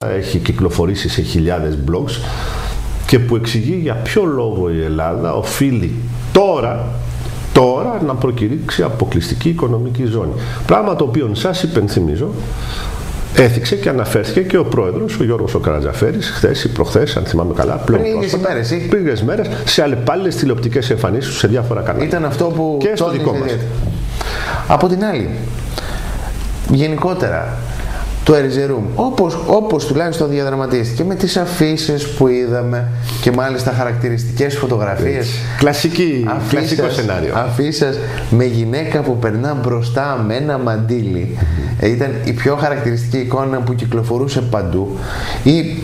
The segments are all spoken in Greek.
έχει κυκλοφορήσει σε χιλιάδες blogs και που εξηγεί για ποιο λόγο η Ελλάδα οφείλει τώρα να προκηρύξει αποκλειστική οικονομική ζώνη. Πράγμα το οποίο σας υπενθυμίζω έθιξε και αναφέρθηκε και ο πρόεδρος, ο Γιώργος ο Καρατζαφέρης, χθες ή προχθές, αν θυμάμαι καλά, πριν λίγες μέρες, σε αλλεπάλληλες τηλεοπτικές εμφανίσεις σε διάφορα κανάλια. Ήταν αυτό που και στο δικό μας. Από την άλλη, γενικότερα, το Ερζερούμ, όπως τουλάχιστον διαδραματίστηκε με τις αφίσες που είδαμε και μάλιστα χαρακτηριστικές φωτογραφίες. Κλασικό σενάριο. Αφίσες με γυναίκα που περνά μπροστά με ένα μαντίλι. Ήταν η πιο χαρακτηριστική εικόνα που κυκλοφορούσε παντού. Ή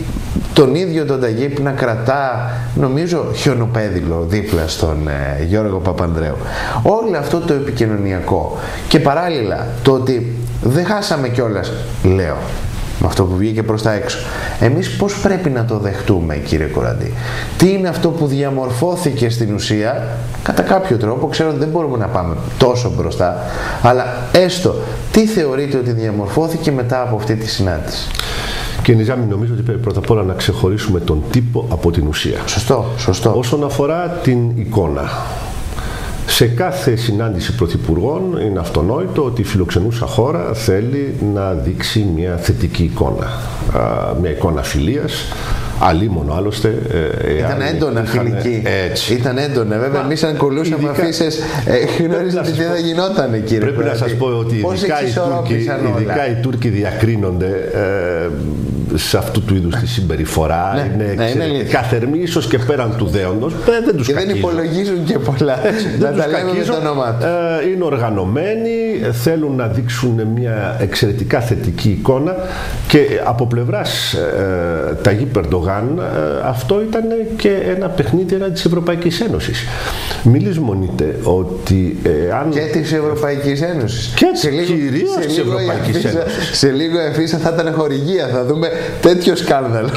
τον ίδιο τον Ταγίπ να κρατά, νομίζω, χιονοπέδιλο δίπλα στον Γιώργο Παπανδρέου. Όλο αυτό το επικοινωνιακό και παράλληλα το ότι δεν χάσαμε κιόλας, λέω, με αυτό που βγήκε προς τα έξω. Εμείς πώς πρέπει να το δεχτούμε, κύριε Κοραντή? Τι είναι αυτό που διαμορφώθηκε στην ουσία, κατά κάποιο τρόπο, ξέρω ότι δεν μπορούμε να πάμε τόσο μπροστά, αλλά έστω, τι θεωρείτε ότι διαμορφώθηκε μετά από αυτή τη συνάντηση? Και Νιζάμι, νομίζω ότι πρέπει πρώτα απ' όλα να ξεχωρίσουμε τον τύπο από την ουσία. Σωστό. Όσον αφορά την εικόνα, σε κάθε συνάντηση πρωθυπουργών είναι αυτονόητο ότι η φιλοξενούσα χώρα θέλει να δείξει μια θετική εικόνα. Μια εικόνα φιλίας, αλίμονο άλλωστε. Ήταν έντονα φιλική. Ήταν έντονα. Βέβαια, εμείς αν κολούσαμε αφήσεις, γνωρίζετε τι θα γινότανε, κύριε. Πρέπει να σας πω ότι ειδικά οι Τούρκοι διακρίνονται σε αυτού του είδους τη συμπεριφορά. Είναι εξαιρετικά θερμοί, ίσως και πέραν του δέοντος. Δεν τους κακίζουν. Και δεν υπολογίζουν και πολλά. Να τα λέμε με το όνομά τους. Είναι οργανωμένοι, θέλουν να δείξουν μια εξαιρετικά θετική εικόνα και από πλευράς Ταγίπ Ερντογάν αυτό ήταν και ένα παιχνίδι έναντι της Ευρωπαϊκής Ένωσης. Μη λησμονείτε ότι αν... Και της Ευρωπαϊκής Ένωσης. Και κυρίως της Ευρωπαϊκής Ένωσης. Σε λίγο εφίσα θα ήταν χορηγία, θα δούμε τέτοιο σκάνδαλο.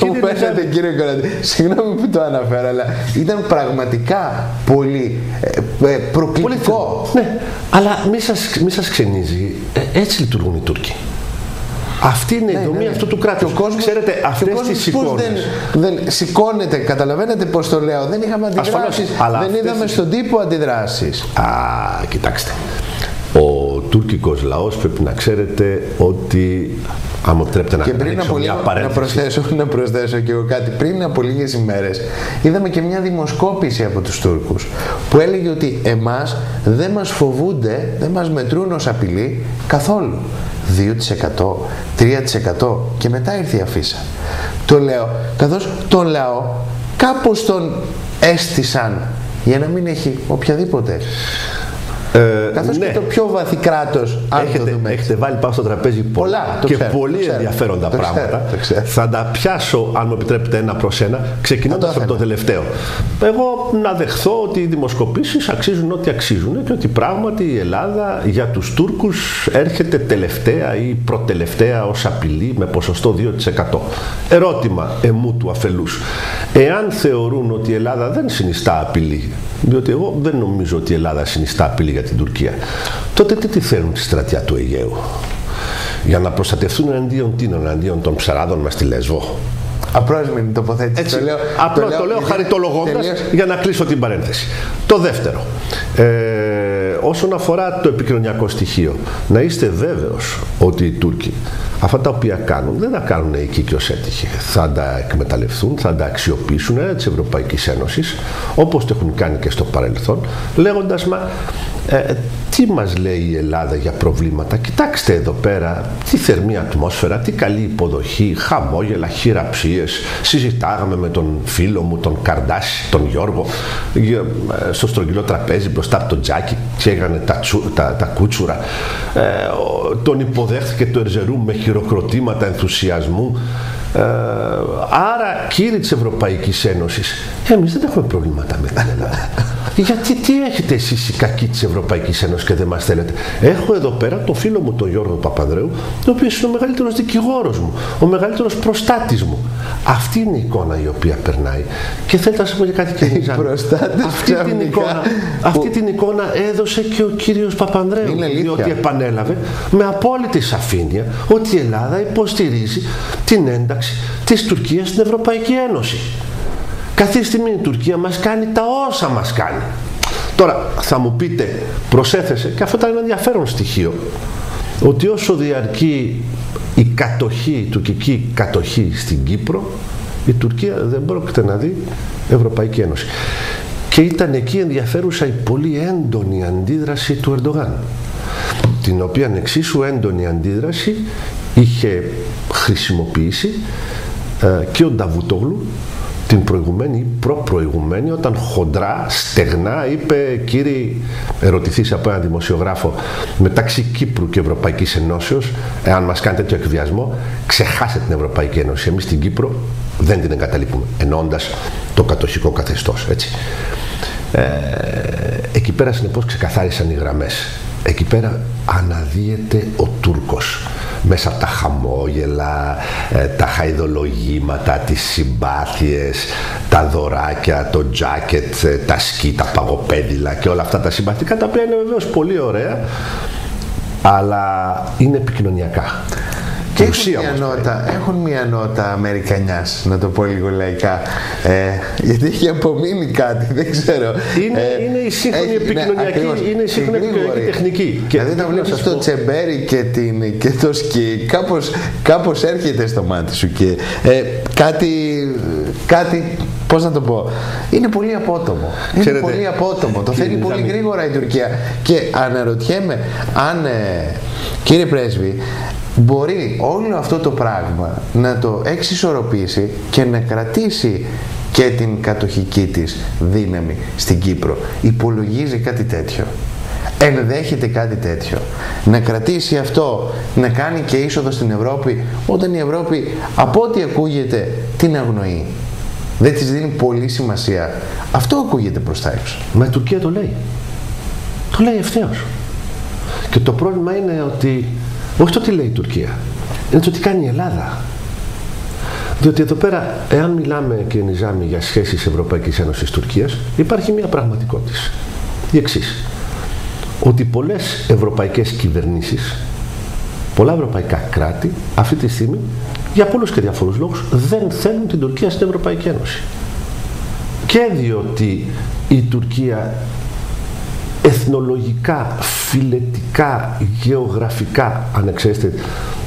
Κύριε Κοραντή, συγγνώμη που το αναφέρω, αλλά ήταν πραγματικά πολύ προκλητικό. Ναι, αλλά μη σας ξενίζει. Έτσι λειτουργούν οι Τούρκοι. Αυτή είναι η δομή αυτού του κράτους. Ξέρετε, αυτές τις εικόνες δεν σηκώνεται, καταλαβαίνετε πώς το λέω. Δεν είχαμε αντιδράσεις, δεν είδαμε στον τύπο αντιδράσεις. Κοιτάξτε. Ο τουρκικός λαός πρέπει να ξέρετε ότι, αν μου επιτρέπετε να ανοίξω μια παρένθεση. Να προσθέσω και εγώ κάτι. Πριν από λίγες ημέρες είδαμε και μια δημοσκόπηση από τους Τούρκους που έλεγε ότι εμάς δεν μας φοβούνται, δεν μας μετρούν ως απειλή καθόλου. 2%, 3% και μετά ήρθε η αφίσα. Το λέω καθώς τον λαό κάπως τον έστησαν για να μην έχει οποιαδήποτε. Καθώς και το πιο βαθύ κράτος, έχετε βάλει πάνω στο τραπέζι πολλά και πολύ ενδιαφέροντα πράγματα. Θα τα πιάσω, αν μου επιτρέπετε, ένα προς ένα, ξεκινώντας από το τελευταίο. Εγώ να δεχθώ ότι οι δημοσκοπήσεις αξίζουν ό,τι αξίζουν και ότι πράγματι η Ελλάδα για τους Τούρκους έρχεται τελευταία ή προτελευταία ως απειλή με ποσοστό 2%. Ερώτημα εμού του αφελούς. Εάν θεωρούν ότι η Ελλάδα δεν συνιστά απειλή, διότι εγώ δεν νομίζω ότι η Ελλάδα συνιστά απειλή για την Τουρκία, τότε τι θέλουν τη στρατιά του Αιγαίου? Για να προστατευτούν εναντίον των ψαράδων μας στη Λέσβο? Απρόσμενη τοποθέτηση. Το λέω χαριτολογώντας για να κλείσω την παρένθεση. Το δεύτερο, όσον αφορά το επικοινωνιακό στοιχείο, να είστε βέβαιος ότι οι Τούρκοι αυτά τα οποία κάνουν δεν τα κάνουν εκεί και ως έτυχε. Θα τα εκμεταλλευτούν, θα τα αξιοποιήσουν της Ευρωπαϊκής Ένωσης, όπως το έχουν κάνει και στο παρελθόν, λέγοντας τι μας λέει η Ελλάδα για προβλήματα? Κοιτάξτε εδώ πέρα, τι θερμή ατμόσφαιρα, τι καλή υποδοχή, χαμόγελα, χειραψίες. Συζητάγαμε με τον φίλο μου, τον Καρντάση, τον Γιώργο, στο στρογγυλό τραπέζι μπροστά από τον Τζάκι, τσέγανε τα κούτσουρα. Τον υποδέχθηκε το Ερζερούμ με χειροκροτήματα ενθουσιασμού. Άρα, κύριοι της Ευρωπαϊκής Ένωσης, εμείς δεν έχουμε προβλήματα με την Ελλάδα. Γιατί τι έχετε εσείς οι κακοί της Ευρωπαϊκής Ένωσης και δεν μας θέλετε? Έχω εδώ πέρα τον φίλο μου τον Γιώργο Παπανδρέου, ο οποίος είναι ο μεγαλύτερος δικηγόρος μου, ο μεγαλύτερος προστάτης μου. Αυτή είναι η εικόνα η οποία περνάει. Και θέλετε να σας πω και κάτι, κύριε Ζάνη. Αυτή την εικόνα έδωσε και ο κύριος Παπανδρέου, διότι επανέλαβε με απόλυτη σαφήνεια ότι η Ελλάδα υποστηρίζει την ένταξη της Τουρκίας στην Ευρωπαϊκή Ένωση. Κάθε στιγμή η Τουρκία μας κάνει τα όσα μας κάνει. Τώρα θα μου πείτε, προσέθεσε, και αυτό ήταν ένα ενδιαφέρον στοιχείο, ότι όσο διαρκεί η κατοχή, η τουρκική κατοχή στην Κύπρο, η Τουρκία δεν πρόκειται να δει Ευρωπαϊκή Ένωση. Και ήταν εκεί ενδιαφέρουσα η πολύ έντονη αντίδραση του Ερντογάν, την οποία εξίσου έντονη αντίδραση είχε χρησιμοποιήσει και ο Νταβούτογλου την προηγουμένη ή προπροηγουμένη, όταν χοντρά, στεγνά είπε, κύριοι, ερωτηθείς από έναν δημοσιογράφο, μεταξύ Κύπρου και Ευρωπαϊκής Ενώσεως, εάν μας κάνετε τέτοιο εκβιασμό, ξεχάστε την Ευρωπαϊκή Ένωση. Εμείς στην Κύπρο δεν την εγκαταλείπουμε, εννοώντας το κατοχικό καθεστώς, έτσι. Εκεί πέρα συνεπώς ξεκαθάρισαν οι γραμμές. Εκεί πέρα αναδύεται ο Τούρκος μέσα από τα χαμόγελα, τα χαϊδολογήματα, τις συμπάθειες, τα δωράκια, το τζάκετ, τα σκι, τα παγοπέδιλα και όλα αυτά τα συμπαθητικά, τα οποία είναι βεβαίως πολύ ωραία, αλλά είναι επικοινωνιακά. Και έχουν μια νότα Αμερικανιάς, να το πω λίγο λαϊκά, γιατί έχει απομείνει κάτι, δεν ξέρω. Είναι η σύγχρονη επικοινωνιακή, είναι η σύγχρονη επικοινωνιακή τεχνική. Δηλαδή όταν βλέπεις το τσεμπέρι και το σκι, κάπως έρχεται στο μάτι σου και κάτι, πώς να το πω, είναι πολύ απότομο. Είναι πολύ απότομο, το θέλει πολύ γρήγορα η Τουρκία. Και αναρωτιέμαι αν, κύριε Πρέσβη, μπορεί όλο αυτό το πράγμα να το εξισορροπήσει και να κρατήσει και την κατοχική της δύναμη στην Κύπρο. Υπολογίζει κάτι τέτοιο? Ενδέχεται κάτι τέτοιο? Να κρατήσει αυτό, να κάνει και είσοδο στην Ευρώπη, όταν η Ευρώπη, από ό,τι ακούγεται, την αγνοεί? Δεν της δίνει πολύ σημασία. Αυτό ακούγεται προς τα έξω. Μα η Τουρκία το λέει. Το λέει ευθέως. Και το πρόβλημα είναι ότι όχι το τι λέει η Τουρκία, είναι το τι κάνει η Ελλάδα. Διότι εδώ πέρα, εάν μιλάμε και νιζάμε για σχέσεις Ευρωπαϊκής Ένωσης Τουρκίας, υπάρχει μια πραγματικότητα. Η εξής. Ότι πολλές ευρωπαϊκές κυβερνήσεις, πολλά ευρωπαϊκά κράτη, αυτή τη στιγμή, για πολλούς και διαφορούς λόγους, δεν θέλουν την Τουρκία στην Ευρωπαϊκή Ένωση. Και διότι η Τουρκία εθνολογικά, φιλετικά, γεωγραφικά, αν εξαίρεστε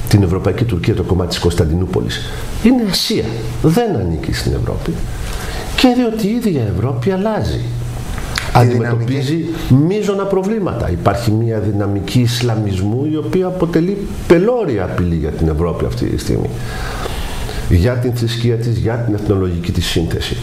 την Ευρωπαϊκή Τουρκία, το κομμάτι της Κωνσταντινούπολης, είναι Ασία, δεν ανήκει στην Ευρώπη, και διότι η ίδια Ευρώπη αλλάζει, αντιμετωπίζει μείζωνα προβλήματα. Υπάρχει μια δυναμική Ισλαμισμού η οποία αποτελεί πελώρια απειλή για την Ευρώπη αυτή τη στιγμή, για την θρησκεία της, για την εθνολογική της σύνθεση.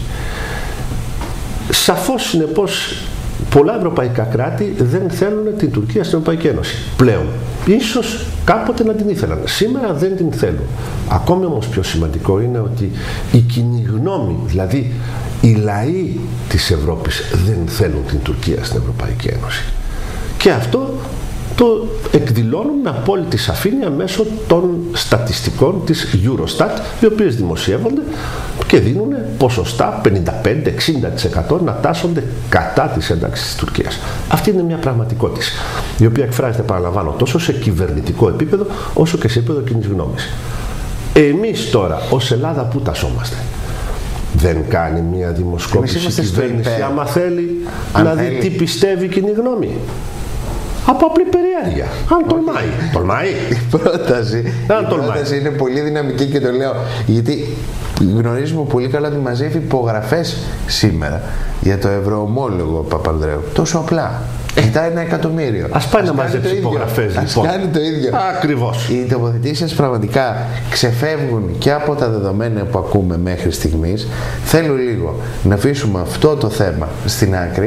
Σαφώς, συνεπώς, πολλά ευρωπαϊκά κράτη δεν θέλουν την Τουρκία στην Ευρωπαϊκή Ένωση πλέον. Ίσως κάποτε να την ήθελαν. Σήμερα δεν την θέλουν. Ακόμη όμως πιο σημαντικό είναι ότι η κοινή γνώμη, δηλαδή οι λαοί της Ευρώπης, δεν θέλουν την Τουρκία στην Ευρωπαϊκή Ένωση. Και αυτό το εκδηλώνουν με απόλυτη σαφήνεια μέσω των στατιστικών της Eurostat, οι οποίες δημοσιεύονται και δίνουν ποσοστά 55-60% να τάσσονται κατά της ένταξης της Τουρκίας. Αυτή είναι μια πραγματικότητα, η οποία εκφράζεται, παραλαμβάνω, τόσο σε κυβερνητικό επίπεδο όσο και σε επίπεδο κοινής γνώμης. Εμείς τώρα ως Ελλάδα πού τασσόμαστε? Δεν κάνει μια δημοσκόπηση η κυβέρνηση, άμα θέλει να δει τι πιστεύει η κοινή γνώμη? Από απλή περιέργεια. Αν τολμάει. Τολμάει. Η πρόταση είναι πολύ δυναμική και το λέω γιατί γνωρίζουμε πολύ καλά ότι μαζεύει υπογραφές σήμερα για το ευρωομόλογο Παπανδρέου. Τόσο απλά. Ζητάει 1 εκατομμύριο. Ας πάει να μαζέψει υπογραφές, λοιπόν. Ας κάνει το ίδιο. Ακριβώς. Οι τοποθετήσεις σας πραγματικά ξεφεύγουν και από τα δεδομένα που ακούμε μέχρι στιγμής. Θέλω λίγο να αφήσουμε αυτό το θέμα στην άκρη.